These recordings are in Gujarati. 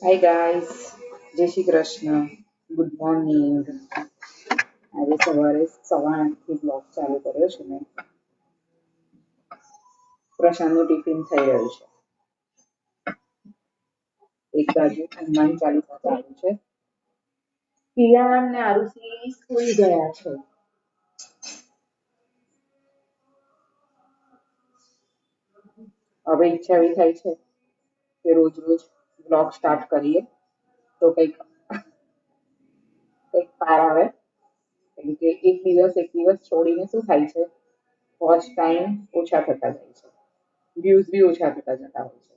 હાય ગાઈસ, જય શ્રી કૃષ્ણ, ગુડ મોર્નિંગ. આજે સવારે 8:15 બ્લોગ ચાલુ કર્યો છે મેં. પ્રશાંતનું ટિફિન થઈ રહ્યું છે. એક બાજુ હનુમાન ચાલીસા ચાલુ છે. કિયાન ને આરુષી સૂઈ ગયા છે. હવે ઈચ્છા એવી થાય છે કે રોજ રોજ બ્લોગ સ્ટાર્ટ કરીએ તો કંઈક પાર આવે. એટલે કે એક દિવસ છોડીને શું થાય છે, વોચ ટાઈમ ઓછા થતા જાય છે, વ્યૂઝ બી ઓછા થતા જતા હોય છે.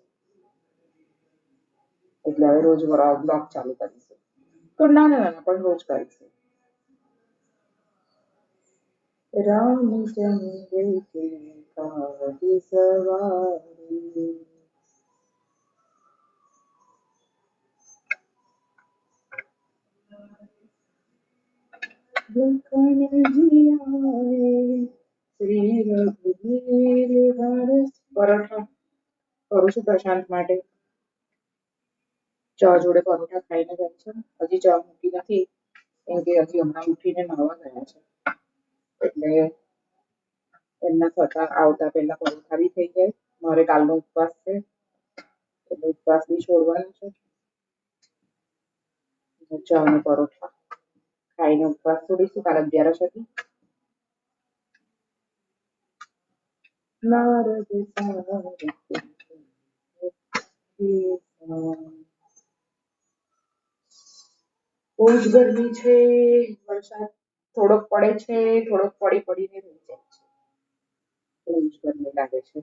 એટલે હવે રોજ બ્લોગ ચાલુ કરીશું. તો નાના પણ રોજ કરીશું. રામ ચંદ્ર કે કાજ સવારી લખન જીયાએ શ્રી રઘુવીર હર્ષ. પરોઠા કરું છું પ્રશાંત માટે. ચા જોડે પરોઠા ખાઈને જાય છે. હજી ચા મૂકી નથી કેમ કે હજી હમણાં ઉઠીને નાહવા ગયા છે. એટલે એમના થતા આવતા પહેલા પરોઠા બી થઈ જાય. મારે કાલનો ઉપવાસ છે એટલે ઉપવાસ બી છોડવાનો છે. ચા અને પરોઠા ખાઈને ઉપવાસ છોડીશું. કાલ 11 હતી. નારદ બહુ જ ગરમી છે. વરસાદ થોડોક પડે છે, થોડોક પડીને રહી જાય છે. બહુ જ ગરમી લાગે છે.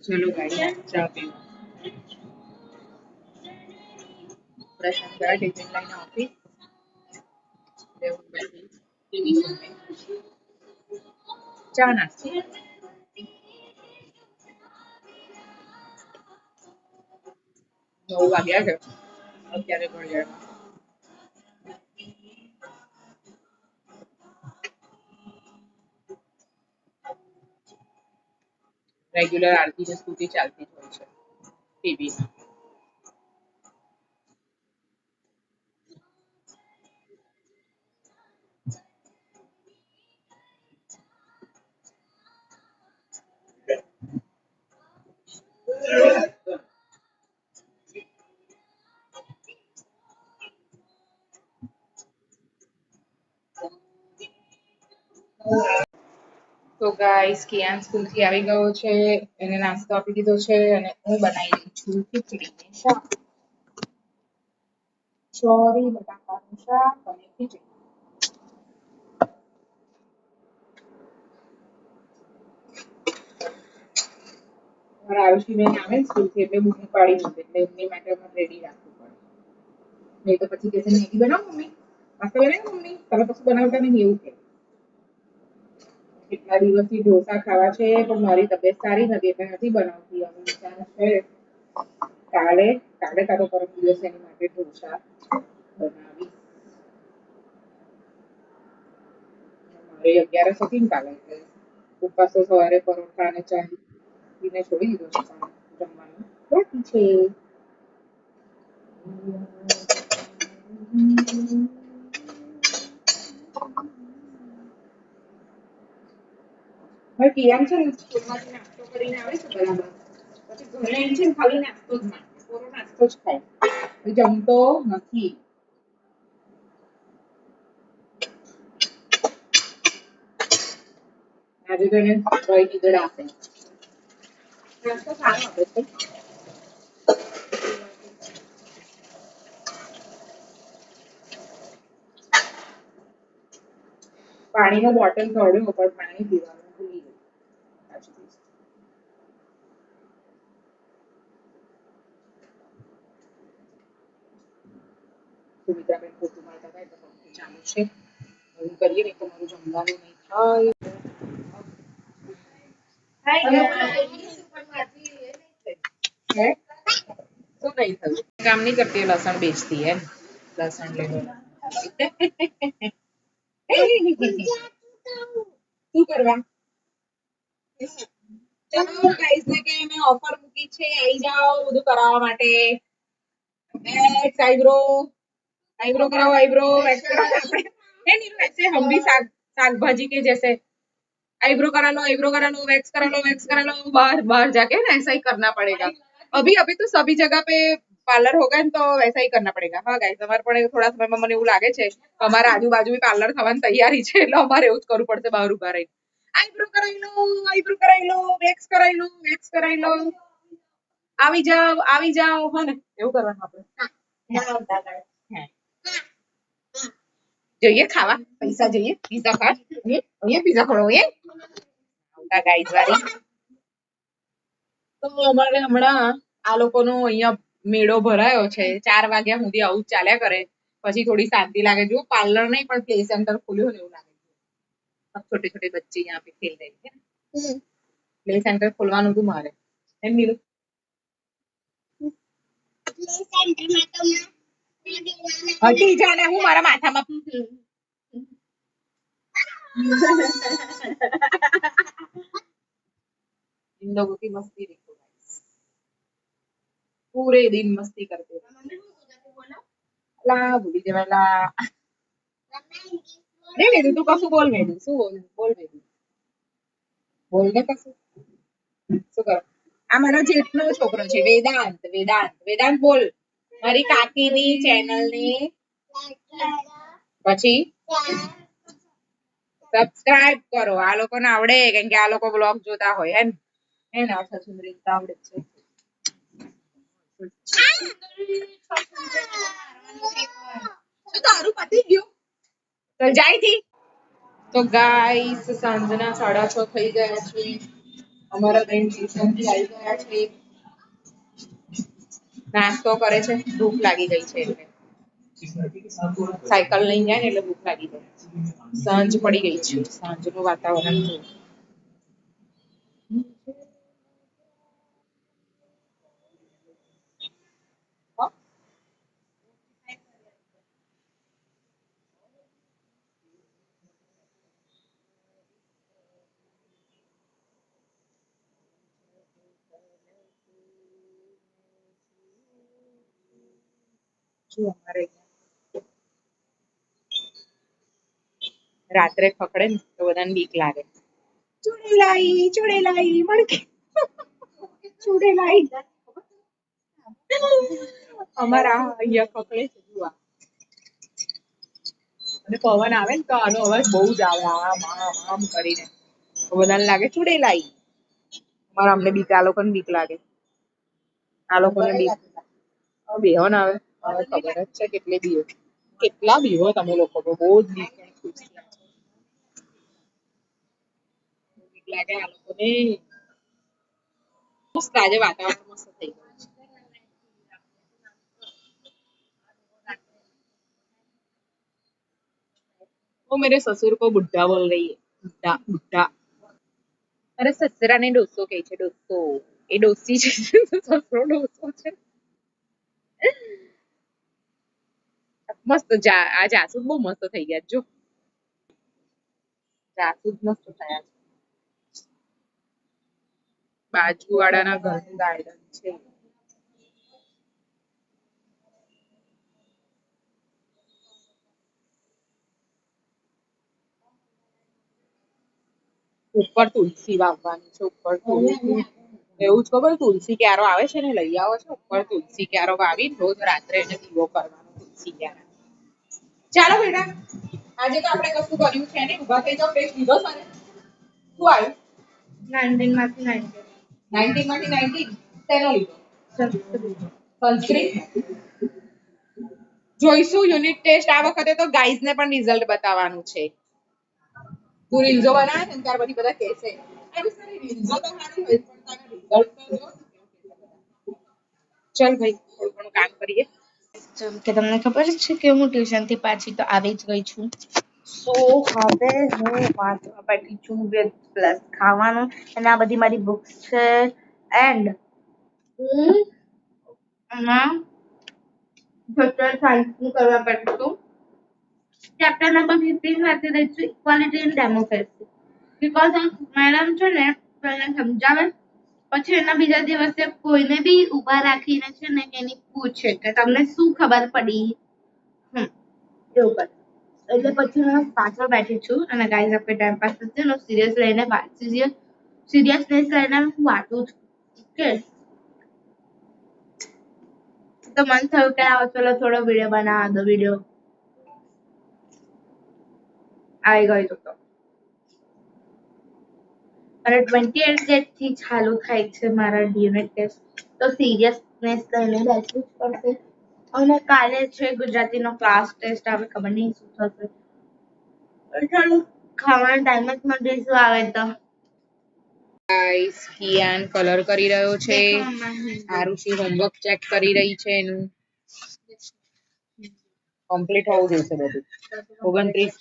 ચલો ગાઈસ, ચા પીવો. પ્રશાંત ગયા ટિફિન લઈને ઓફિસ. ચા નાસ્તો 9 વાગ્યા છે. અત્યારે ઘડિયાળ રેગ્યુલર આરતી ને સ્તુતિ ચાલતી જ હોય છે ટીવીમાં. તો ગાઈસ, કિયાન સ્કૂલથી આવી ગયો છે. એને નાસ્તો આપી દીધો છે અને હું બનાવી રહી છું ખીચડી ને શાક. ચોરી બટાકાનું શાક અને ખીચડી. મારા આયુષી બેન આવે ને સ્કૂલથી એટલે બૂમ પાડી મૂકે એટલે એમની માટે રેડી રાખવું પડે. નહીં તો પછી કહેશે મેગી બનાવો મમ્મી, નાસ્તો બનાવો મમ્મી, તમે કશું બનાવતા નહીં એવું કે. કેટલા દિવસથી ઢોસા ખાવા છે પણ મારી તબિયત સારી નથી એટલે નથી બનાવતી. હવે વિચાર છે કાલે કાલે પરમ દિવસે એની માટે ઢોસા બનાવી. મારે 11 હતી ને કાલે એટલે ઉપવાસ તો સવારે પરોઠા અને ચા પીને છોડી દીધો છે પણ જમવાનું બાકી છે. હવે કિયાન છે ને સ્કૂલમાંથી નાસ્તો કરીને આવે છે બરાબર, પછી ઘરે આવી છે ને ખાલી નાસ્તો જ માંગે, કોરો નાસ્તો જ ખાય, જમતો નથી. આજે તો એને દહીં ખીચડી આપે. નાસ્તો સારો આપે છે. પાણીનો બોટલ કાઢ્યો પણ પાણી પીવાનું ભૂલી ગઈ. સુમિત્રાબેન પોતું મારતા હતા એટલે પંખો ચાલુ છે. હું કરીએ ને તો મારું જમવાનું નહીં થાય. શું નહીં થયું? કામ નહીં કરતી, લસણ બેચતી એમ. લસણ લઈ લો. શું કરવા? ચલો ગાઈસ ને કે મેં ઓફર મૂકી છે, આવી જાઓ બધું કરાવવા માટે. વેક્સ आईब्रो कराओ, आईब्रो वैक्स कराओ. है नीरू, ऐसे हम भी साग भाजी के जैसे आईब्रो करा लो, आईब्रो करा लो, वैक्स करा लो, वैक्स करा लो. बाहर बाहर जाके ना ऐसा ही करना पड़ेगा. अभी अभी तो सभी जगह पे पार्लर हो गए तो वैसा ही करना पड़ेगा. हाँ गाइस, અમારે પણ થોડા સમયમાં મને એવું લાગે છે કે અમારા આજુબાજુ બી પાર્લર થવાની તૈયારી છે, એટલે અમારે એવું જ કરવું પડશે બહાર ઉભા રહી. આઈબ્રો કરાવી લો, વેક્સ કરાવી લો, વેક્સ કરાવી લો. આવી જાઓ હા ને, એવું કરવાનું આપણે. હા. જોઈએ ખાવા, પૈસા જોઈએ, પીઝા ખાવા. અહીંયા પીઝા ખવડાવો ગાઈસ વાળી. તો અમારે હમણાં આ લોકોનો અહીંયા મેળો ભરાયો છે, 4 વાગ્યા સુધી આવું જ ચાલ્યા કરે, પછી થોડી શાંતિ લાગે. જો પાર્લર નહીં પણ પ્લે સેન્ટર ખોલ્યું ને એવું લાગે. छोटे छोटे बच्चे यहाँ पे खेल रहे हैं. प्ले सेंटर खोलવાનું હતું મારે. એમ નીરુ હટી જાને, હું મારા માથામાં इन लोगों की मस्ती देखो गाइस, पूरे दिन मस्ती करते रहे. ला भूली जवाला. नहीं नहीं तू कશું બોલ મેડું, શું બોલ મેડું, બોલ ને કશું. શું કરો? આ મારો જેઠનો છોકરો છે, વેદાંત. વેદાંત વેદાંત બોલ. મારી કાકીની ચેનલની પછી સબસ્ક્રાઇબ કરો. આ લોકોને આવડે કેમ કે આ લોકો બ્લોગ જોતા હોય હે ને. હે ને આ સુંદરી આવડે છે. શું તારું પતી ગયું? તો જાય થી. તો ગાઈસ સાંજના 6:30 થઈ ગયા છે. અમારા બેન ટ્યુશનથી આવી ગયા છે, નાસ્તો કરે છે. ભૂખ લાગી ગઈ છે એટલે સાયકલ લઈને જાય ને એટલે ભૂખ લાગી જાય. સાંજ પડી ગઈ છે, સાંજનું વાતાવરણ જો. જો અમારે રાત્રે ખકડે ને તો બધાને બીક લાગે. ચુડેલાઈ મણકે ચુડેલાઈ. અમારા અહીંયા ખકડે છે જુઓ. અને પવન આવે ને તો આનો અવાજ બહુ જ આવે, આમ આમ આમ કરીને. તો બધાને લાગે ચુડેલાઈ. અમારા અમને બીક, આ લોકોને બીક લાગે. આ લોકોને બીક બેહો ને આવે. હવે ખબર જ છે કેટલી બીવો, કેટલા બીવો તમે લોકો તો. બહુ જ બીક લાગે આ લોકોને. મસ્ત આજે વાતાવરણ મસ્ત થઈ ગયું છે. वो मेरे ससुर को बुढ़ा बोल रही है. बुढ़ा बुढ़ा. અરે સસરાને ડોસો કહે છે, ડોસો. એ ડોસી છે, સસરો ડોસો છે. મસ્ત આ જાસૂદ બહુ મસ્ત થઈ ગયા જો. જાસૂદ મસ્ત થયા છે. બાજુવાળાના ઘરનું ગાર્ડન છે. ઉપર તુલસી વાવવાની છે, ઉપર તુલસી. એવું જ ખબર, તુલસી ક્યારો આવે છે ને લઈ આવો છો. ઉપર તુલસી ક્યારો વાવી રોજ રાત્રે એને દીવો કરવાનો તુલસી ક્યારા. ચાલો બેટા, આજે તો આપણે કશું કર્યું છે ને. ઉભા થઈ જાઓ, ટેસ્ટ લીધો છે ને. શું આવ્યું? 19 માંથી 19. 19 માંથી 19 શેનો લીધો? સંસ્કૃત. જોઈશું યુનિટ ટેસ્ટ આ વખતે તો ગાઈઝ ને પણ રિઝલ્ટ બતાવવાનું છે. તું રીલ્સો બનાવે છે ને ત્યાર પછી બધા કહેશે અરે તારી રીલ્સો તો સારી હોય પણ તારા રિઝલ્ટ તો જો. ચલ ભાઈ થોડું ઘણું કામ કરીએ. જેમ કે તમને ખબર છે કે હું ટ્યુશનથી પાછી તો આવી જ ગઈ છું. સો હવે હું વાંચવા બેઠી છું વિથ પ્લસ ખાવાનું, અને આ બધી મારી બુક્સ છે. એન્ડ હું સોશિયલ સાયન્સનું કરવા પડતું. ચેપ્ટર નંબર 15 વાંચી રહી છું, equality and democracy. Because madam છે ને પહેલા સમજાવે, પછી એના બીજા દિવસે કોઈને બી ઊભા રાખીને છે ને એની પૂછે કે તમને શું ખબર પડી. એવું કરે. એટલે પછી હું પાછળ બેઠી છું અને ગાઈઝ આપણે ટાઈમ પાસ થશે ને સિરિયસનેસ લઈને હું વાંચું છું. ઓકે, તો મન થયું કે આ ચલો થોડો વિડીયો બનાવવા દો. વિડીયો આવી ગયો તો અને 28 ડેટ થી ચાલુ થાય છે મારા યુનિટ ટેસ્ટ. તો સિરિયસનેસ લઈને બેસવું જ પડશે. અને કાલે છે ગુજરાતીનો ક્લાસ ટેસ્ટ. આવે ખબર નહીં શું થશે. ચાલો ખાવાનો ટાઈમ જ મળે શું આવે તો. ગાઈસ કિયાન કલર કરી રહ્યો છે, આરુષિ હોમવર્ક ચેક કરી રહી છે એનું. કમ્પ્લીટ હોવું જોઈએ બધું. 29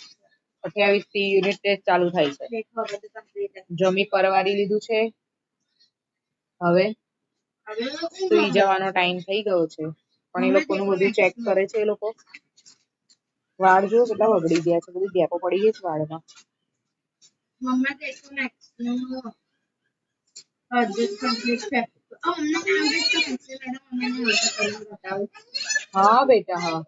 28 થી યુનિટ ટેસ્ટ ચાલુ થાય છે. જમી પરવારી લીધું છે. હવે સુઈ જવાનો ટાઈમ થઈ ગયો છે, પણ એ લોકોનું બધું ચેક કરે છે. એ લોકો વાળ જો કેટલા બગડી ગયા છે, બધી ગેપો પડી ગઈ છે વાળમાં. મમ્મા દેખો નેક્સ્ટ નો અર્જન્ટ કમ્પ્લીટ છે. અમને નામ જ તો પૂછે મેડમ, અમને બતાવો. હા બેટા, હા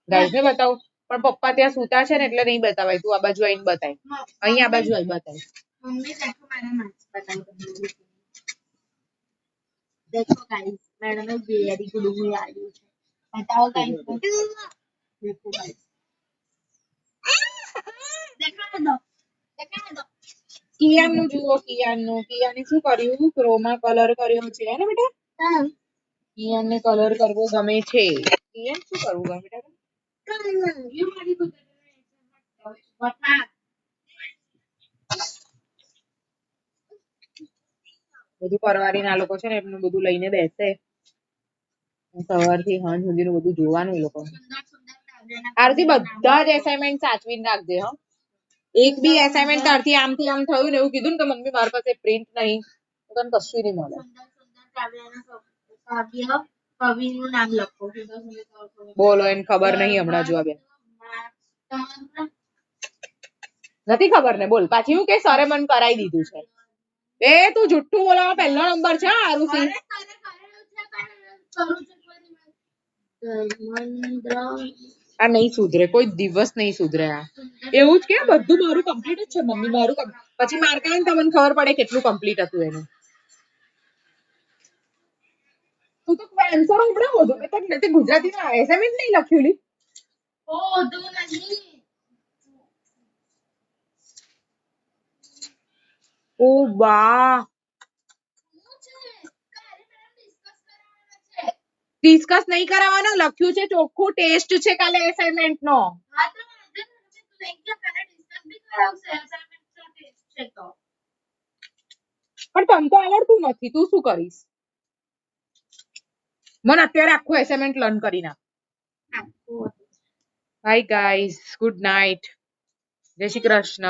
ગાઈસ ને બતાવો. પણ પપ્પા ત્યાં સૂતા છે ને એટલે નહીં બતાવાય. તું આ બાજુ આવીને બતાય. અહીં આ બાજુ આવી બતાય. મમ્મી દેખો મારા માર્ક્સ બતાવો. देखो गाइस मैडम ने वेरी गुड मूवी आई है. बताओ गाइस. देखो गाइस देखा दो. કિયાન નું જુઓ. કિયાને શું કર્યું? ક્રોમા કલર કર્યો છે ને બેટા. હા કિયાન ને કલર કરવો ગમે છે. કિયાન શું કરવું ગમે બેટા? યુ મારી બતા. બધું પરવારીને આ લોકો છે ને એમનું બધું લઈને બેસે. સવારથી સાંજ સુધીનું બધું જોવાનું એ લોકો. આરતી બધા જ એસાઇનમેન્ટ સાચવીને રાખજે. હો, એક બી એસાઇનમેન્ટ તારથી આમથી આમ થયું ને એવું કીધું ને કે મમ્મી મારી પાસે પ્રિન્ટ નહીં, તો તને કશું નહીં મળે. કવિનું નામ લખો. બોલો, એને ખબર નહીં હમણાં જોવા બે. નથી ખબર ને? બોલ પાછી હું કે સરે મને કરાવી દીધું છે. એ તું જુઠ્ઠું બોલાવા પહેલો નંબર છે. આરુષિ આ નહીં સુધરે, કોઈ દિવસ નહીં સુધરે. આ એવું જ કે બધું મારું કમ્પ્લીટ જ છે મમ્મી. મારું પછી માર્ક આવે ને તમને ખબર પડે કેટલું કમ્પ્લીટ હતું એનું. તું તો આન્સર ઉભરા હોધું એટલે ગુજરાતીમાં એસાઇનમેન્ટ નહીં લખ્યું લી. હોધું નહીં. ઓ વાહ, ડિસ્કસ નહીં કરાવવાનો, લખ્યું છે ચોખ્ખું. ટેસ્ટ છે કાલે એસાઇનમેન્ટ નો. પણ તને તો આવડતું નથી, તું શું કરીશ? મને અત્યારે આખું એસાઇનમેન્ટ લર્ન કરી નાખ. હાય ગાઈઝ, ગુડ નાઇટ, જય શ્રી કૃષ્ણ.